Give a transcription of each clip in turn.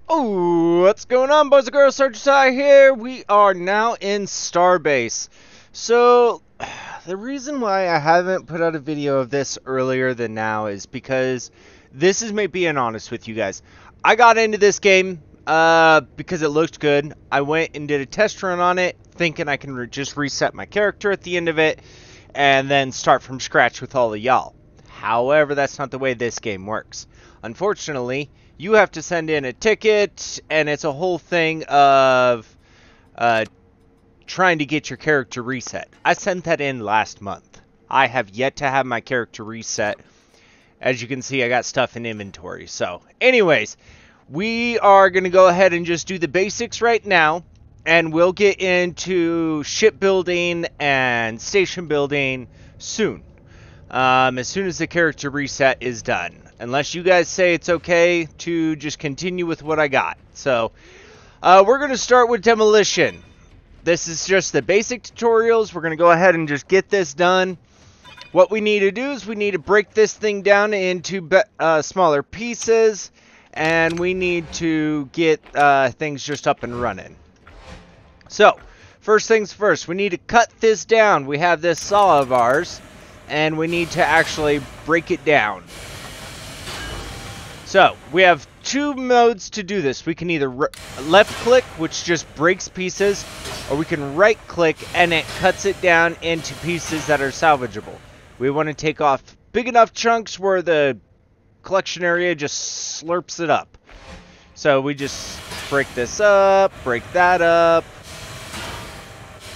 Oh, what's going on, boys and girls? Sergeant here. We are now in StarBase. So, the reason why I haven't put out a video of this earlier than now is because this is me being honest with you guys. I got into this game because it looked good. I went and did a test run on it, thinking I can just reset my character at the end of it and then start from scratch with all of y'all. However, that's not the way this game works. Unfortunately, you have to send in a ticket, and it's a whole thing of trying to get your character reset. I sent that in last month. I have yet to have my character reset. As you can see, I got stuff in inventory. So, anyways, we are going to go ahead and just do the basics right now, and we'll get into shipbuilding and station building soon. As soon as the character reset is done. Unless you guys say it's okay to just continue with what I got. So, we're going to start with demolition. This is just the basic tutorials. We're going to go ahead and just get this done. What we need to do is we need to break this thing down into smaller pieces. And we need to get things just up and running. So, first things first. We need to cut this down. We have this saw of ours. And we need to actually break it down. So, we have two modes to do this. We can either left click, which just breaks pieces, or we can right click and it cuts it down into pieces that are salvageable. We want to take off big enough chunks where the collection area just slurps it up. So we just break this up, break that up,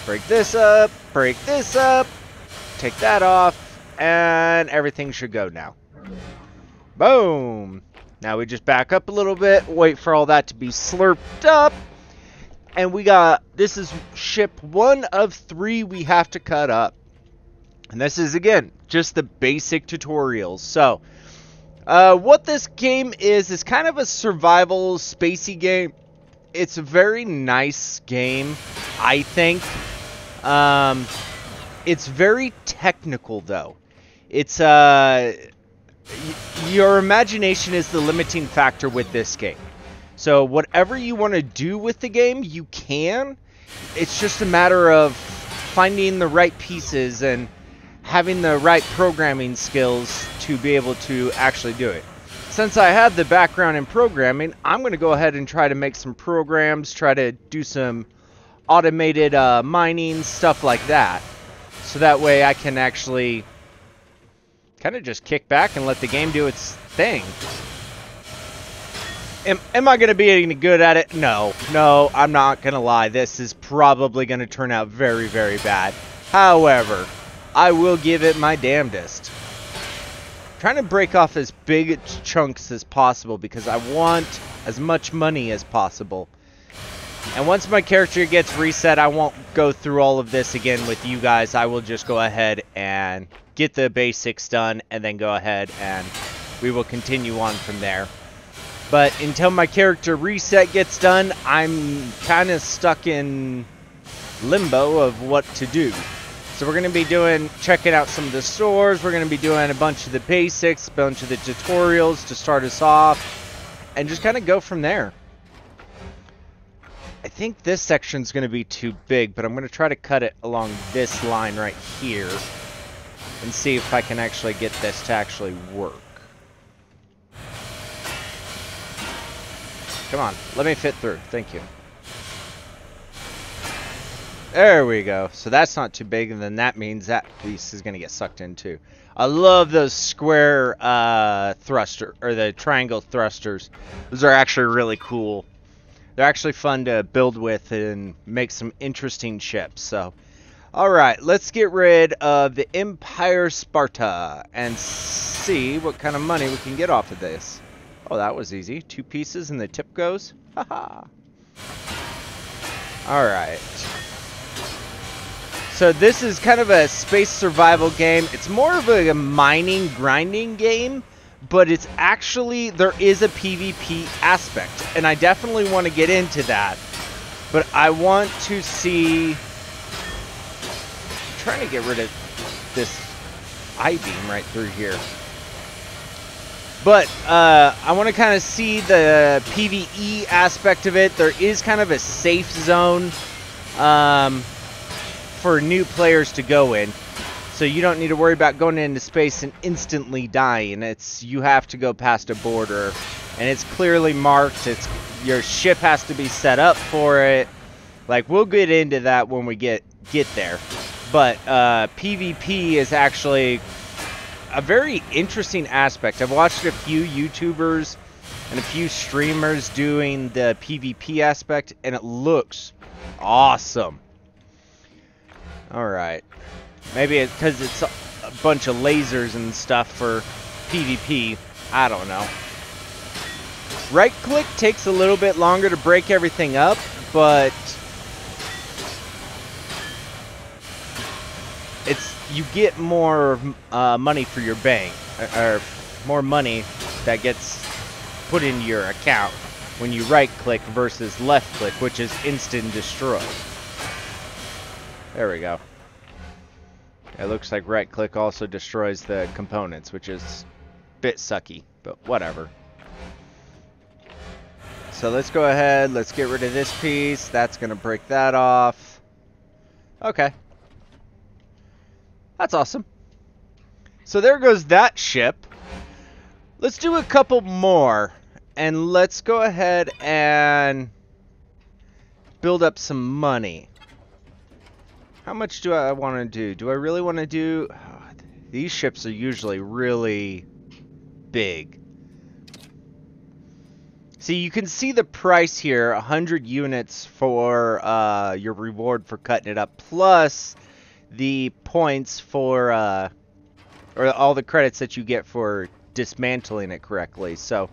break this up, break this up, take that off, and everything should go now. Boom! Now we just back up a little bit, wait for all that to be slurped up, and we got, this is ship 1 of 3 we have to cut up. And this is, again, just the basic tutorials. So, what this game is kind of a survival spacey game. It's a very nice game, I think. It's very technical, though. It's, your imagination is the limiting factor with this game. So whatever you want to do with the game, you can. It's just a matter of finding the right pieces and having the right programming skills to be able to actually do it. Since I have the background in programming, I'm going to go ahead and try to make some programs, try to do some automated mining, stuff like that. So that way I can actually kind of just kick back and let the game do its thing. Am I going to be any good at it? No, I'm not going to lie. This is probably going to turn out very, very bad. However, I will give it my damnedest. I'm trying to break off as big chunks as possible because I want as much money as possible. And once my character gets reset, I won't go through all of this again with you guys. I will just go ahead and get the basics done and then go ahead and we will continue on from there. But until my character reset gets done, I'm kind of stuck in limbo of what to do. So we're going to be checking out some of the stores. We're going to be doing a bunch of the basics, a bunch of the tutorials to start us off and just kind of go from there. I think this section's going to be too big, but I'm going to try to cut it along this line right here and see if I can actually get this to actually work. Come on, let me fit through. Thank you. There we go. So that's not too big, and then that means that piece is going to get sucked in too. I love those square thruster, or the triangle thrusters. Those are actually really cool. They're actually fun to build with and make some interesting ships. So, alright, let's get rid of the Empire Sparta and see what kind of money we can get off of this. Oh, that was easy. 2 pieces and the tip goes. Haha. Alright. So this is kind of a space survival game. It's more of a mining, grinding game. But it's actually, there is a PvP aspect, and I definitely want to get into that. But I want to see, I'm trying to get rid of this I-beam right through here. But I want to kind of see the PvE aspect of it. There is kind of a safe zone for new players to go in. So you don't need to worry about going into space and instantly dying. You have to go past a border, and it's clearly marked. Your ship has to be set up for it. Like, we'll get into that when we get there. But PvP is actually a very interesting aspect. I've watched a few YouTubers and a few streamers doing the PvP aspect, and it looks awesome. Alright. Maybe it's because it's a bunch of lasers and stuff for PvP. I don't know. Right click takes a little bit longer to break everything up, but you get more money for your bank, or more money that gets put into your account when you right click versus left click, which is instant destroy. There we go. It looks like right click also destroys the components, which is a bit sucky, but whatever. So let's go ahead, let's get rid of this piece. That's gonna break that off. Okay. That's awesome. So there goes that ship. Let's do a couple more. And let's go ahead and build up some money. How much do I want to do? Do I really want to do... these ships are usually really big. See, you can see the price here. 100 units for your reward for cutting it up. Plus the points for... or all the credits that you get for dismantling it correctly. So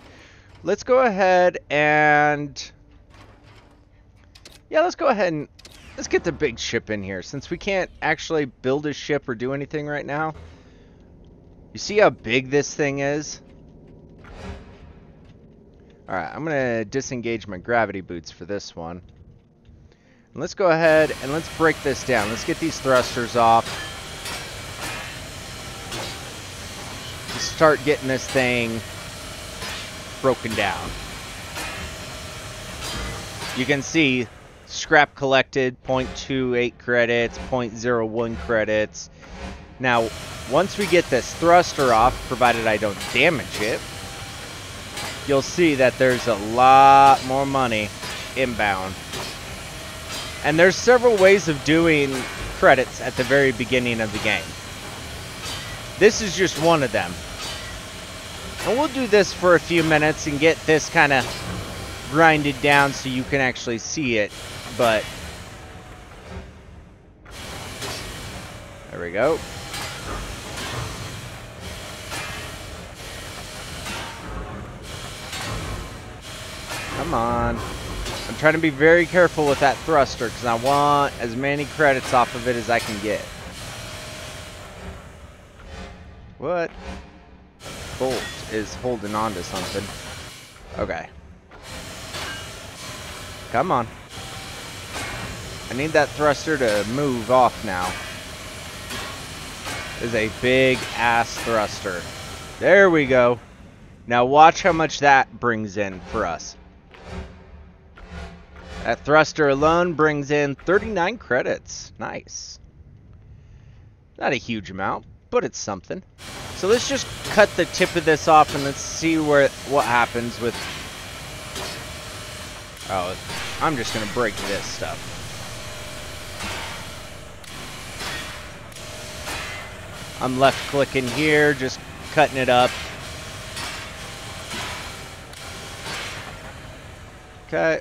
let's go ahead and... yeah, let's go ahead and... let's get the big ship in here, since we can't actually build a ship or do anything right now. You see how big this thing is? Alright, I'm going to disengage my gravity boots for this one. And let's go ahead and let's break this down. Let's get these thrusters off. Just start getting this thing broken down. You can see... scrap collected, 0.28 credits, 0.01 credits. Now, once we get this thruster off, provided I don't damage it, you'll see that there's a lot more money inbound. And there's several ways of doing credits at the very beginning of the game. This is just one of them. And we'll do this for a few minutes and get this kind of grinded down so you can actually see it. But there we go. Come on. I'm trying to be very careful with that thruster because I want as many credits off of it as I can get. What? Bolt is holding on to something. Okay. Come on. I need that thruster to move off now. This is a big ass thruster. There we go. Now watch how much that brings in for us. That thruster alone brings in 39 credits. Nice. Not a huge amount, but it's something. So let's just cut the tip of this off and let's see what happens with... oh, I'm just going to break this stuff. I'm left clicking here, just cutting it up. Okay.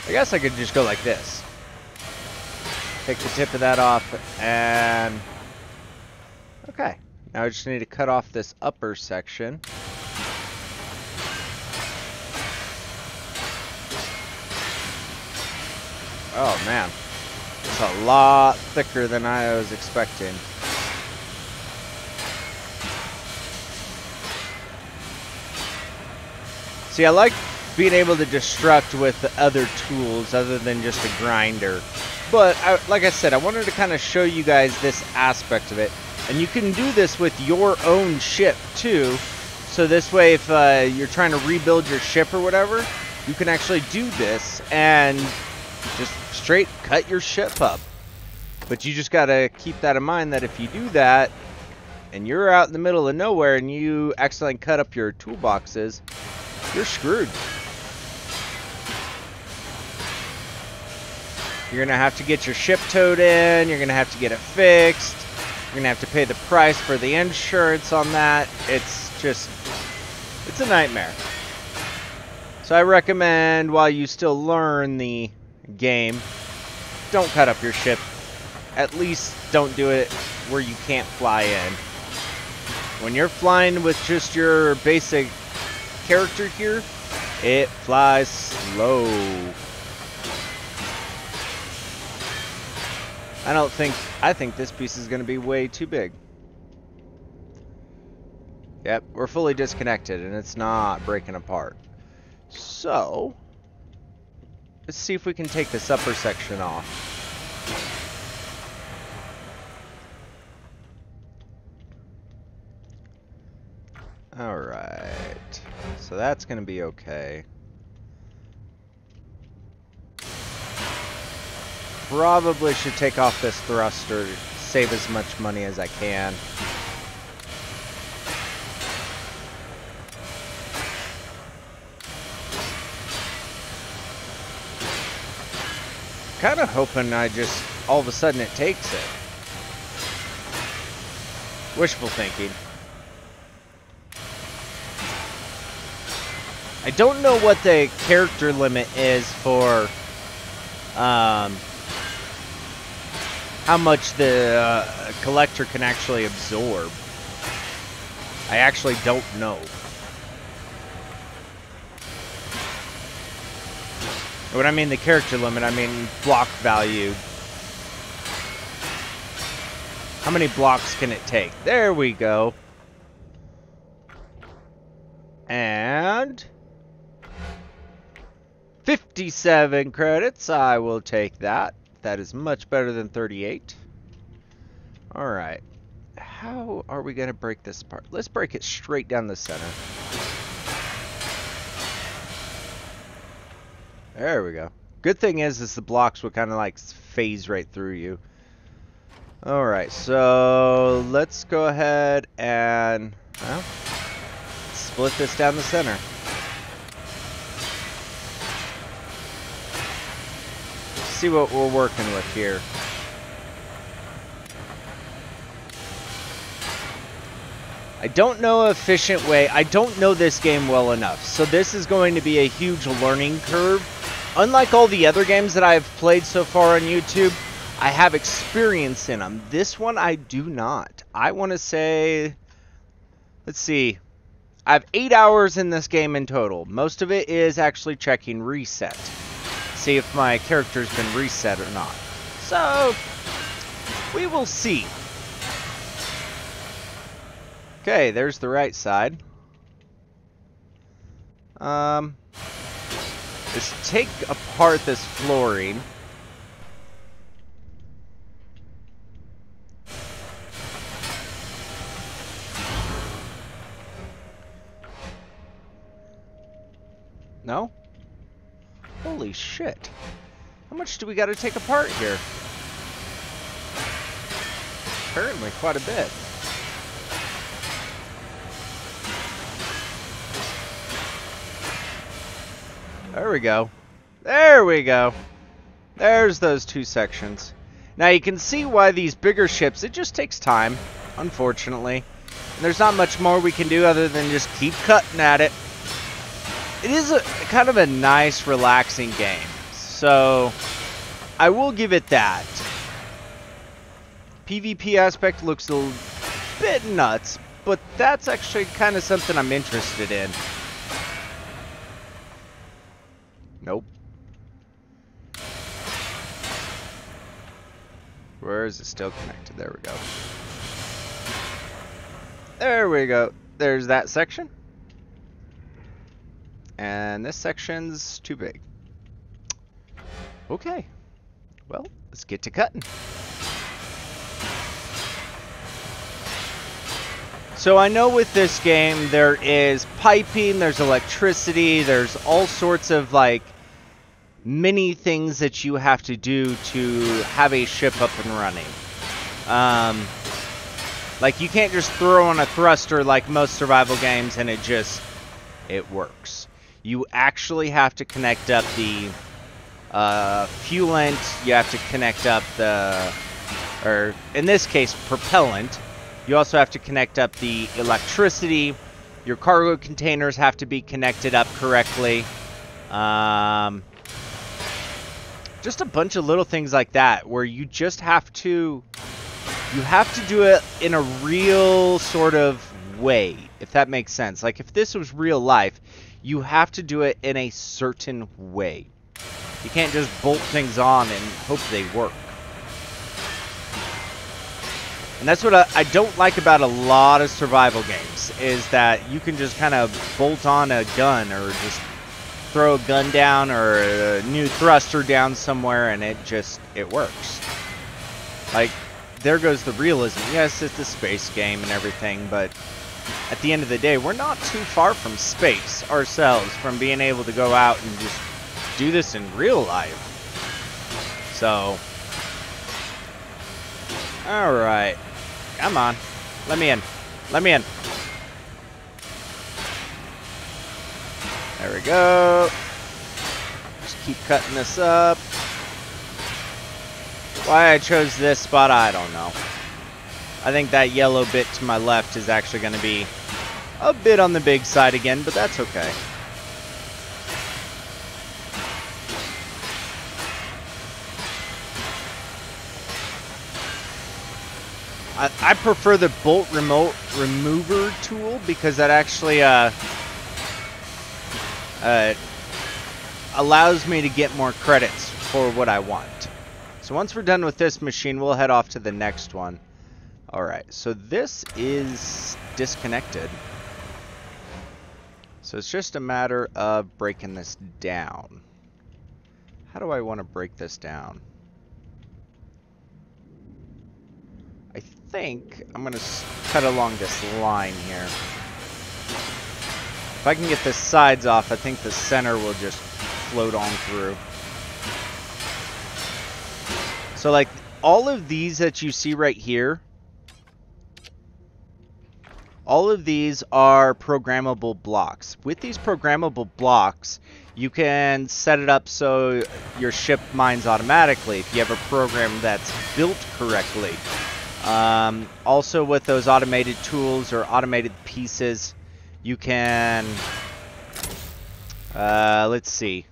I guess I could just go like this. Take the tip of that off and... okay. Now I just need to cut off this upper section. Oh man, it's a lot thicker than I was expecting. See, I like being able to destruct with other tools other than just a grinder. But like I said, I wanted to kind of show you guys this aspect of it. And you can do this with your own ship too. So this way, if you're trying to rebuild your ship or whatever, you can actually do this and just straight cut your ship up. But you just got to keep that in mind that if you do that and you're out in the middle of nowhere and you accidentally cut up your toolboxes, you're screwed. You're going to have to get your ship towed in. You're going to have to get it fixed. You're going to have to pay the price for the insurance on that. It's a nightmare. So I recommend, while you still learn the game, don't cut up your ship. At least don't do it where you can't fly in. When you're flying with just your basic character here, it flies slow. I think this piece is going to be way too big. Yep, we're fully disconnected and it's not breaking apart. So, let's see if we can take this upper section off. Alright, so that's going to be okay. Probably should take off this thruster, save as much money as I can. Kind of hoping all of a sudden it takes it. Wishful thinking. I don't know what the character limit is for how much the collector can actually absorb. I actually don't know. When I mean the character limit, I mean block value. How many blocks can it take? There we go. And 57 credits. I will take that. That is much better than 38. Alright. How are we going to break this apart? Let's break it straight down the center. There we go. Good thing is the blocks would kind of like phase right through you. Alright, so let's go ahead and split this down the center. See what we're working with here. I don't know an efficient way. I don't know this game well enough. So this is going to be a huge learning curve. Unlike all the other games that I've played so far on YouTube, I have experience in them. This one I do not. I want to say, let's see. I have 8 hours in this game in total. Most of it is actually checking reset. See if my character's been reset or not. So, we will see. Okay, there's the right side. Let's take apart this flooring. No? Holy shit. How much do we got to take apart here? Apparently quite a bit. There we go. There we go. There's those two sections. Now you can see why these bigger ships, it just takes time, unfortunately. And there's not much more we can do other than just keep cutting at it. It is a kind of a nice, relaxing game. So, I will give it that. PvP aspect looks a bit nuts, but that's actually kind of something I'm interested in. Nope. Where is it still connected? There we go. There we go. There's that section. And this section's too big. Okay. Well, let's get to cutting. So I know with this game there is piping, there's electricity, there's all sorts of like many things that you have to do to have a ship up and running. Like you can't just throw on a thruster like most survival games and it works. You actually have to connect up the fuelant, you have to connect up the, or in this case, propellant. You also have to connect up the electricity. Your cargo containers have to be connected up correctly. Just a bunch of little things like that where you just have to, do it in a real sort of way, if that makes sense. Like if this was real life, you have to do it in a certain way. You can't just bolt things on and hope they work. And that's what I don't like about a lot of survival games, is that you can just kind of bolt on a gun or just throw a gun down or a new thruster down somewhere and it works. Like, there goes the realism. Yes, it's a space game and everything, but at the end of the day, we're not too far from space ourselves, from being able to go out and just do this in real life. So, alright. Come on. Let me in. Let me in. There we go. Just keep cutting this up. Why I chose this spot, I don't know. I think that yellow bit to my left is actually going to be a bit on the big side again, but that's okay. I prefer the bolt remover tool because that actually allows me to get more credits for what I want. So once we're done with this machine, we'll head off to the next one. Alright, so this is disconnected. So it's just a matter of breaking this down. How do I want to break this down? I think I'm going to cut along this line here. If I can get the sides off, I think the center will just float on through. So like all of these that you see right here, all of these are programmable blocks. With these programmable blocks, you can set it up so your ship mines automatically if you have a program that's built correctly. Also with those automated tools or automated pieces, you can, let's see.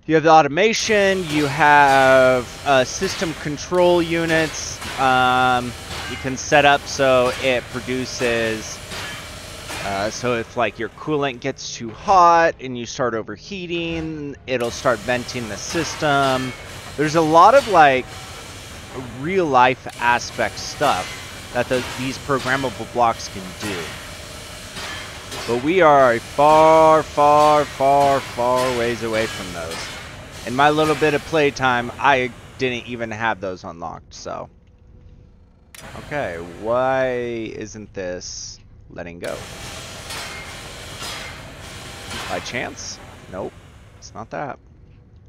You have the automation, you have system control units. You can set up so it produces, so if like your coolant gets too hot and you start overheating, it'll start venting the system. There's a lot of like real life aspect stuff that these programmable blocks can do. But we are a far, far, far, far ways away from those. In my little bit of playtime, I didn't even have those unlocked, so. Okay, why isn't this letting go? By chance? Nope, it's not that.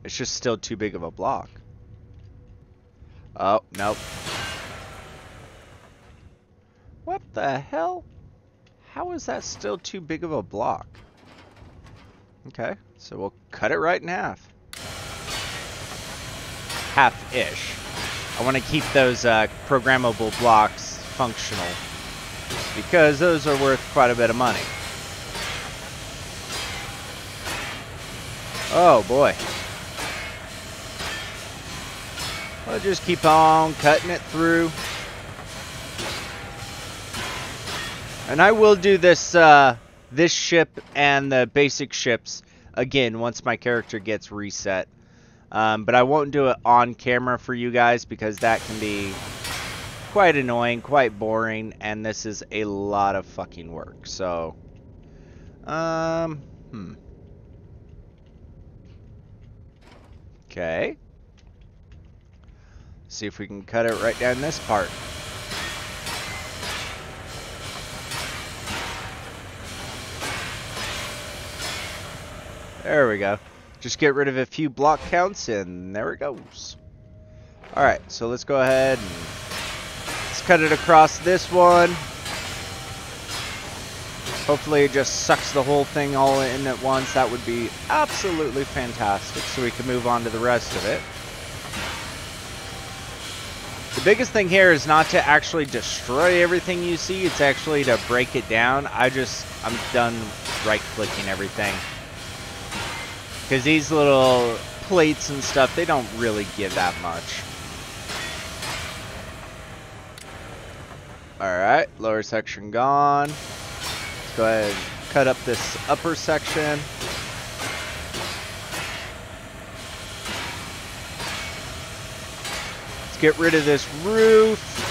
It's just still too big of a block. Oh, nope. What the hell? How is that still too big of a block? Okay, so we'll cut it right in half. Half-ish. I want to keep those programmable blocks functional because those are worth quite a bit of money. Oh boy. We'll just keep on cutting it through. And I will do this this ship and the basic ships again once my character gets reset. But I won't do it on camera for you guys because that can be quite annoying, quite boring, and this is a lot of fucking work. So, okay. See if we can cut it right down this part. There we go. Just get rid of a few block counts and there it goes. Alright, so let's go ahead and let's cut it across this one. Hopefully it just sucks the whole thing all in at once. That would be absolutely fantastic, so we can move on to the rest of it. The biggest thing here is not to actually destroy everything you see, it's actually to break it down. I'm done right-clicking everything. Because these little plates and stuff, they don't really give that much. Alright, lower section gone. Let's go ahead and cut up this upper section. Let's get rid of this roof.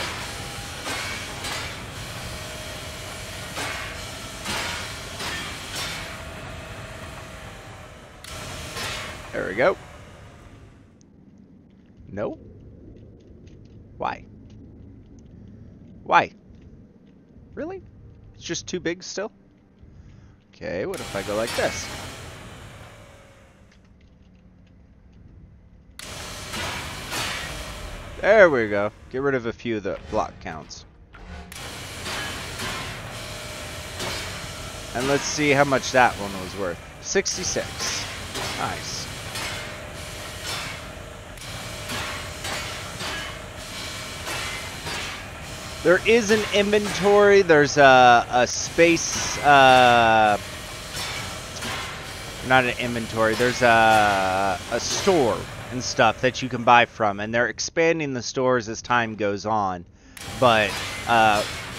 There we go. No? Why? Why? Really? It's just too big still? Okay, what if I go like this? There we go. Get rid of a few of the block counts. And let's see how much that one was worth. 66. Nice. There is an inventory. There's a space, not an inventory. There's a store and stuff that you can buy from, and they're expanding the stores as time goes on. But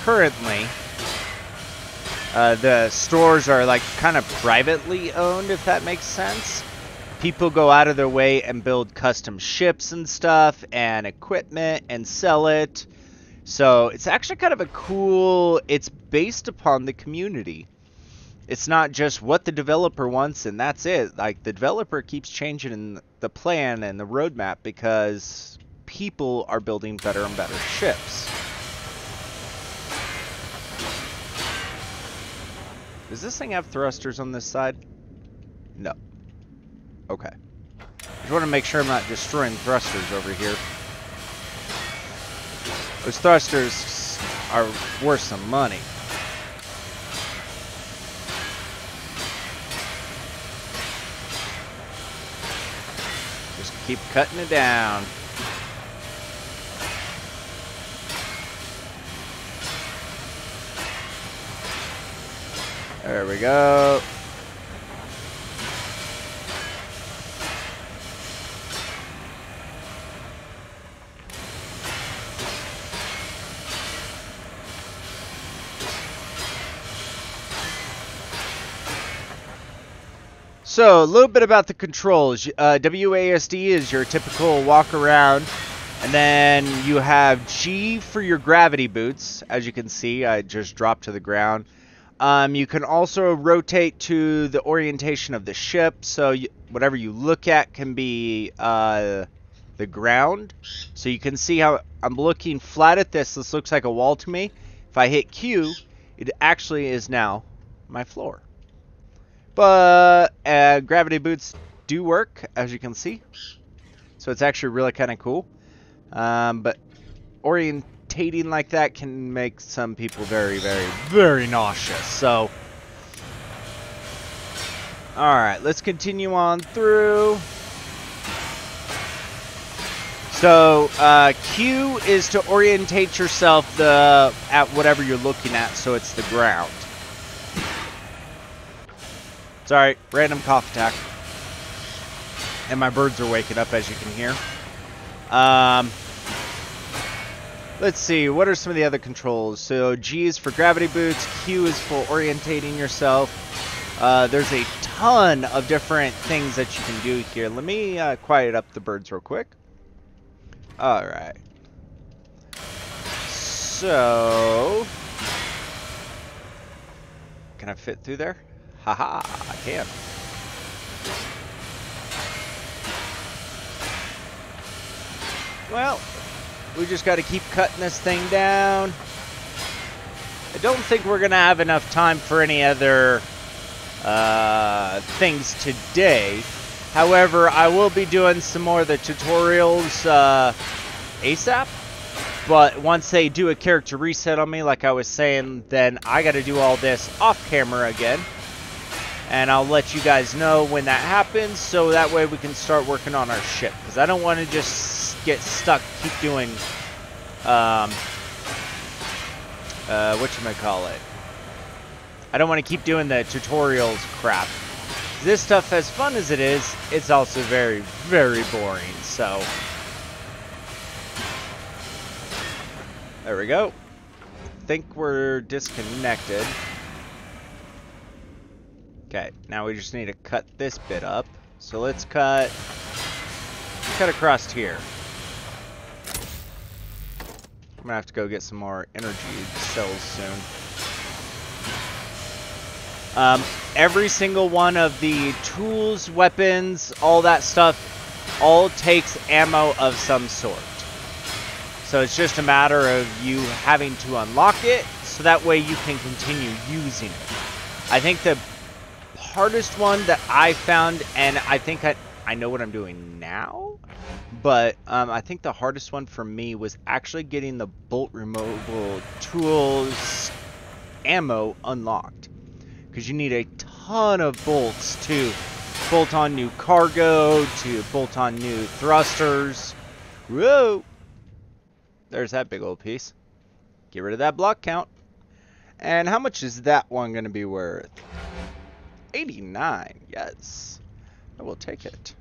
currently, the stores are like kind of privately owned, if that makes sense. People go out of their way and build custom ships and stuff and equipment and sell it. So it's actually kind of a cool, it's based upon the community. It's not just what the developer wants and that's it. Like, the developer keeps changing the plan and the roadmap because people are building better and better ships. Does this thing have thrusters on this side? No. Okay. I just want to make sure I'm not destroying thrusters over here. Those thrusters are worth some money. Just keep cutting it down. There we go. So, a little bit about the controls. WASD is your typical walk around, and then you have G for your gravity boots. As you can see, I just dropped to the ground. You can also rotate to the orientation of the ship, so whatever you look at can be the ground. So you can see how I'm looking flat at this. This looks like a wall to me. If I hit Q, it actually is now my floor. But gravity boots do work, as you can see. So it's actually really kind of cool. But orientating like that can make some people very, very, very nauseous. So, alright, let's continue on through. So, Q is to orientate yourself at whatever you're looking at, so it's the ground. Sorry, random cough attack. And my birds are waking up, as you can hear. Let's see, what are some of the other controls? So G is for gravity boots, Q is for orientating yourself. There's a ton of different things that you can do here. Let me quiet up the birds real quick. Alright. So, can I fit through there? Haha, I can. Well, We just got to keep cutting this thing down. I don't think we're going to have enough time for any other things today. However, I will be doing some more of the tutorials ASAP. But once they do a character reset on me, like I was saying, then I got to do all this off camera again. And I'll let you guys know when that happens, so that way we can start working on our ship. Because I don't want to just get stuck, keep doing, whatchamacallit. I don't want to keep doing the tutorials crap. This stuff, as fun as it is, it's also very, very boring, so. There we go. Think we're disconnected. Okay, now we just need to cut this bit up. So let's cut across here. I'm gonna have to go get some more energy cells soon. Every single one of the tools, weapons, all that stuff, all takes ammo of some sort. So it's just a matter of you having to unlock it, so that way you can continue using it. I think the hardest one that I found, and I think I know what I'm doing now, but I think the hardest one for me was actually getting the bolt removal tools ammo unlocked. Because you need a ton of bolts to bolt on new cargo, to bolt on new thrusters. Whoa! There's that big old piece. Get rid of that block count. And how much is that one going to be worth? 89. Yes. I will take it.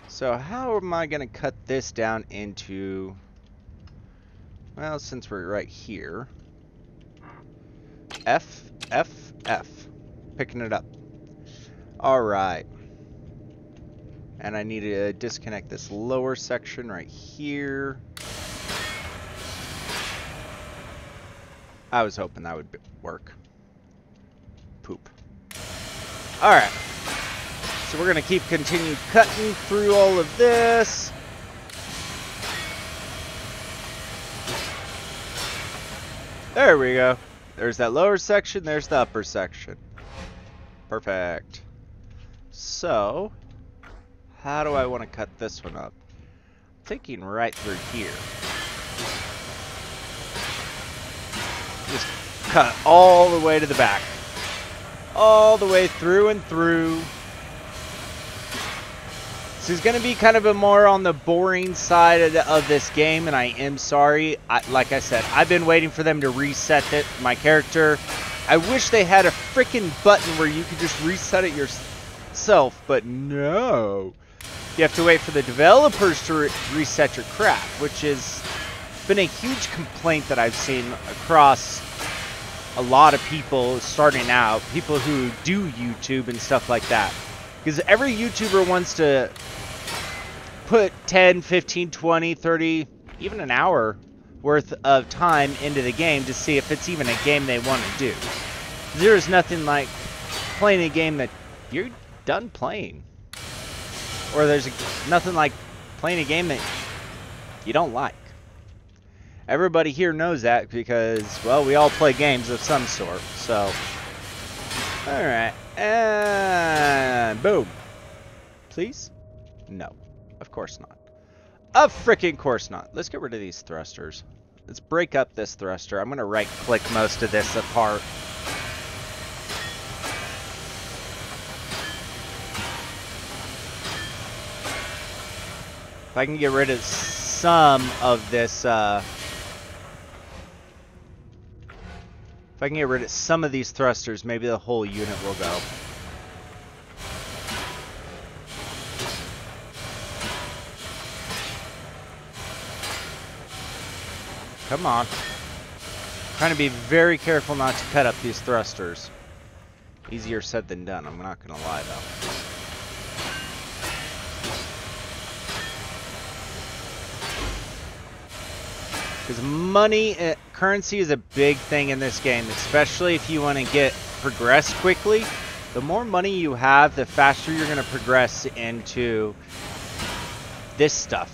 So how am I going to cut this down into... Well, since we're right here. F. Picking it up. Alright. And I need to disconnect this lower section right here. I was hoping that would work. Poop. Alright. So we're going to continue cutting through all of this. There we go. There's that lower section, there's the upper section. Perfect. So, how do I want to cut this one up? I'm thinking right through here. Just cut all the way to the back. All the way through and through. This is going to be kind of a more on the boring side of this game, and I am sorry. Like I said, I've been waiting for them to reset my character. I wish they had a freaking button where you could just reset it yourself, but no. You have to wait for the developers to reset your crap, which has been a huge complaint that I've seen across a lot of people starting out, people who do YouTube and stuff like that. Because every YouTuber wants to put 10, 15, 20, 30, even an hour worth of time into the game to see if it's even a game they want to do. There is nothing like playing a game that you're done playing. Or there's nothing like playing a game that you don't like. Everybody here knows that because, well, we all play games of some sort, so... Alright, and boom. Please? No, of course not. Of freaking course not. Let's get rid of these thrusters. Let's break up this thruster. I'm going to right-click most of this apart. If I can get rid of some of this, if I can get rid of some of these thrusters, maybe the whole unit will go. Come on. I'm trying to be very careful not to cut up these thrusters. Easier said than done, I'm not going to lie though. Because money, currency is a big thing in this game, especially if you want to progress quickly. The more money you have, the faster you're going to progress into this stuff.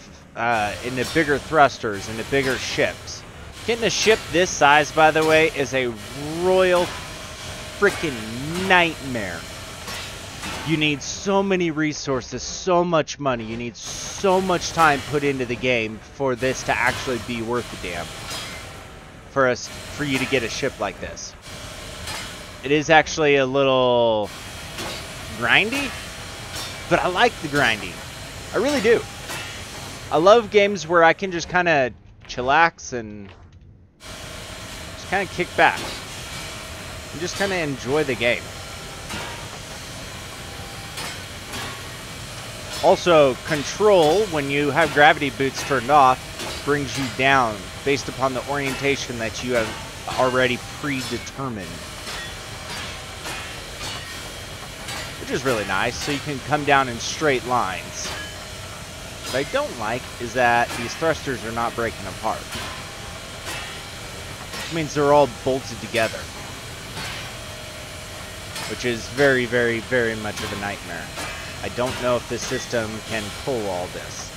into bigger thrusters, into bigger ships. Getting a ship this size, by the way, is a royal freaking nightmare. You need so many resources, so much money. You need so much time put into the game for this to actually be worth a damn. For you to get a ship like this. It is actually a little grindy, but I like the grinding. I really do. I love games where I can just kind of chillax and just kind of kick back and just kind of enjoy the game. Also, control, when you have gravity boots turned off, brings you down based upon the orientation that you have already predetermined. Which is really nice, so you can come down in straight lines. What I don't like is that these thrusters are not breaking apart. Which means they're all bolted together. Which is very, very, very much of a nightmare. I don't know if this system can pull all this.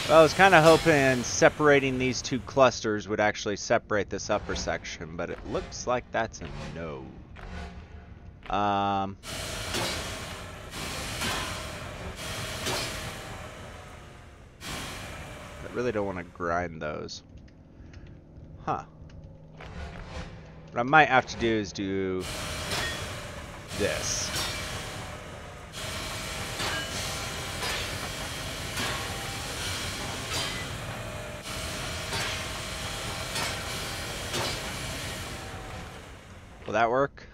Well, I was kind of hoping separating these two clusters would actually separate this upper section, but it looks like that's a no. I really don't want to grind those. Huh. What I might have to do is do this. Will that work?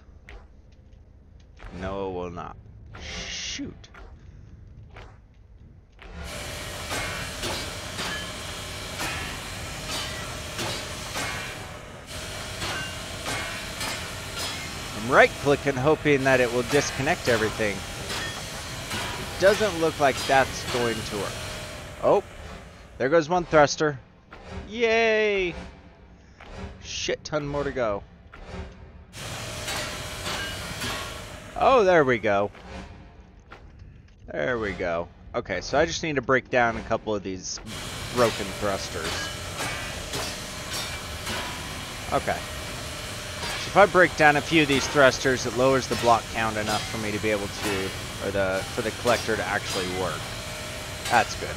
No, it will not. Shoot. I'm right-clicking, hoping that it will disconnect everything. It doesn't look like that's going to work. Oh, there goes one thruster. Yay! Shit ton more to go. Oh, there we go. There we go. Okay, so I just need to break down a couple of these broken thrusters. Okay. So if I break down a few of these thrusters, it lowers the block count enough for me to be able to, or for the collector to actually work. That's good.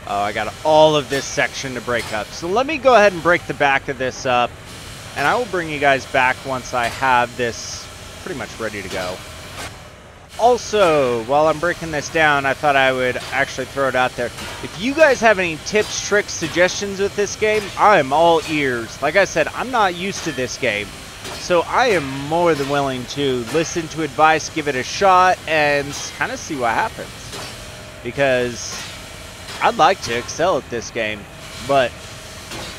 Oh, I got all of this section to break up. So let me go ahead and break the back of this up. And I will bring you guys back once I have this pretty much ready to go. Also, while I'm breaking this down, I thought I would actually throw it out there. If you guys have any tips, tricks, suggestions with this game, I am all ears. Like I said, I'm not used to this game. So I am more than willing to listen to advice, give it a shot, and kind of see what happens. Because I'd like to excel at this game, but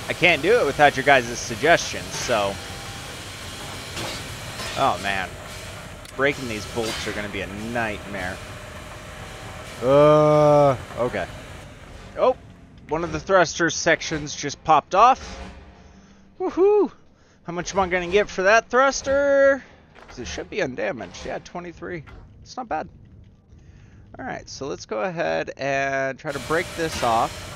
I can't do it without your guys' suggestions, so. Oh man. Breaking these bolts are going to be a nightmare. Okay. Oh, one of the thruster sections just popped off. Woohoo! How much am I going to get for that thruster? Because it should be undamaged. Yeah, 23. It's not bad. Alright, so let's go ahead and try to break this off.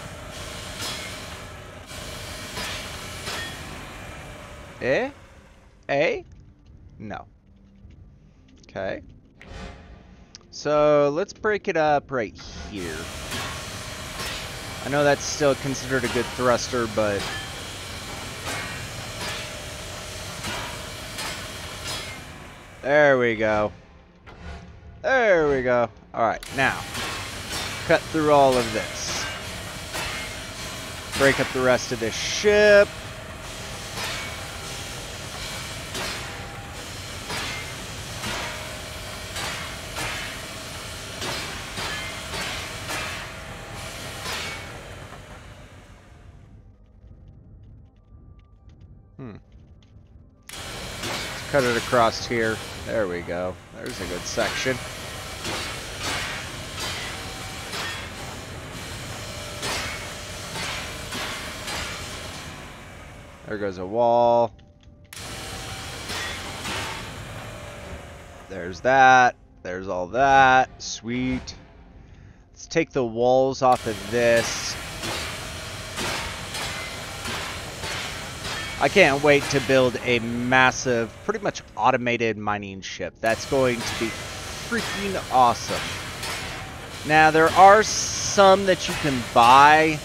No. Okay. So let's break it up right here. I know that's still considered a good thruster, but there we go. There we go. Alright, now, cut through all of this. Break up the rest of this ship. Let's cut it across here. There we go. There's a good section. There goes a wall. There's that. There's all that. Sweet. Let's take the walls off of this. I can't wait to build a massive, pretty much automated mining ship. That's going to be freaking awesome. Now, there are some that you can buy,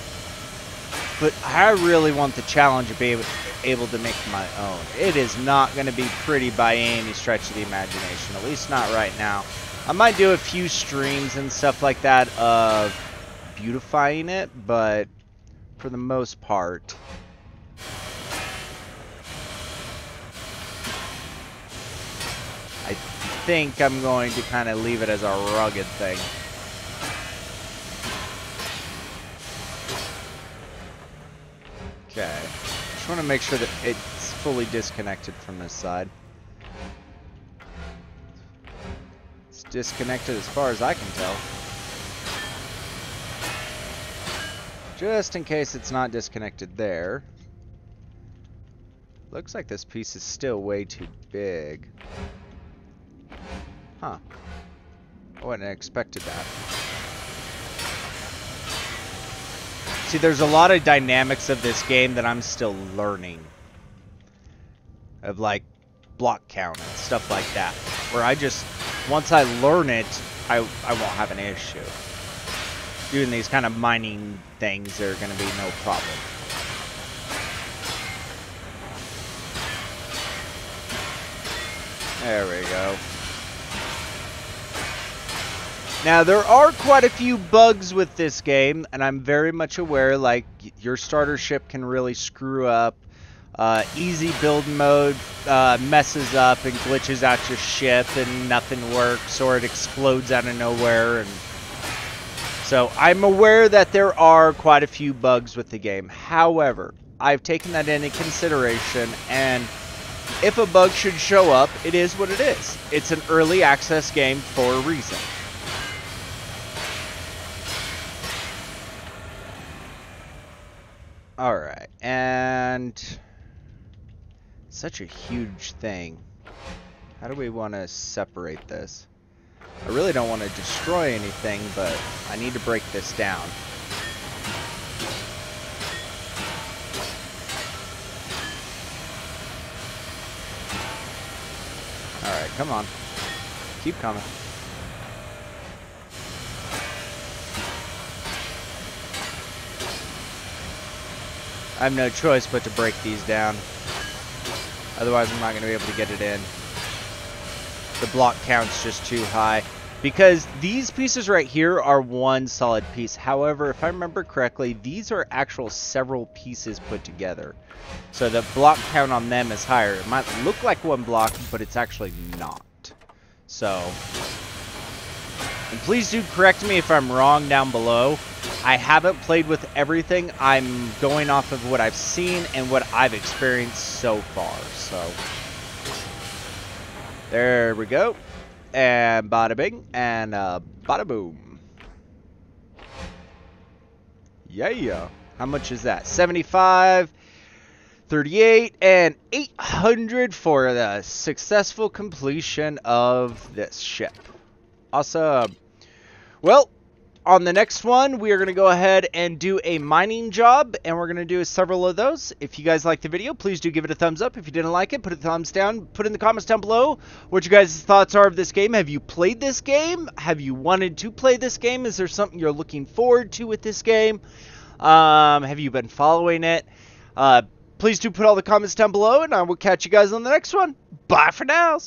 but I really want the challenge of being able to make my own. It is not going to be pretty by any stretch of the imagination, at least not right now. I might do a few streams and stuff like that of beautifying it, but for the most part, I think I'm going to kind of leave it as a rugged thing. Okay. Just want to make sure that it's fully disconnected from this side. It's disconnected as far as I can tell. Just in case it's not disconnected there. Looks like this piece is still way too big. Huh. I wouldn't have expected that. See, there's a lot of dynamics of this game that I'm still learning. Of like block count and stuff like that. Where I just, once I learn it, I won't have an issue. Doing these kind of mining things are going to be no problem. There we go. Now, there are quite a few bugs with this game, and I'm very much aware, like, your starter ship can really screw up. Easy build mode messes up and glitches out your ship and nothing works, or it explodes out of nowhere. And so I'm aware that there are quite a few bugs with the game. However, I've taken that into consideration, and if a bug should show up, it is what it is. It's an early access game for a reason. Alright, and such a huge thing. How do we want to separate this? I really don't want to destroy anything, but I need to break this down. Alright, come on. Keep coming. I have no choice but to break these down. Otherwise, I'm not going to be able to get it in. The block count's just too high. Because these pieces right here are one solid piece. However, if I remember correctly, these are actual several pieces put together. So the block count on them is higher. It might look like one block, but it's actually not. So, and please do correct me if I'm wrong down below. I haven't played with everything. I'm going off of what I've seen and what I've experienced so far. So, there we go. And bada bing and bada boom. Yeah. How much is that? 75, 38, and 800 for the successful completion of this ship. Awesome. Well, on the next one, we are going to go ahead and do a mining job, and we're going to do several of those. If you guys liked the video, please do give it a thumbs up. If you didn't like it, put a thumbs down. Put in the comments down below what you guys' thoughts are of this game. Have you played this game? Have you wanted to play this game? Is there something you're looking forward to with this game? Have you been following it? Please do put all the comments down below, and I will catch you guys on the next one. Bye for now.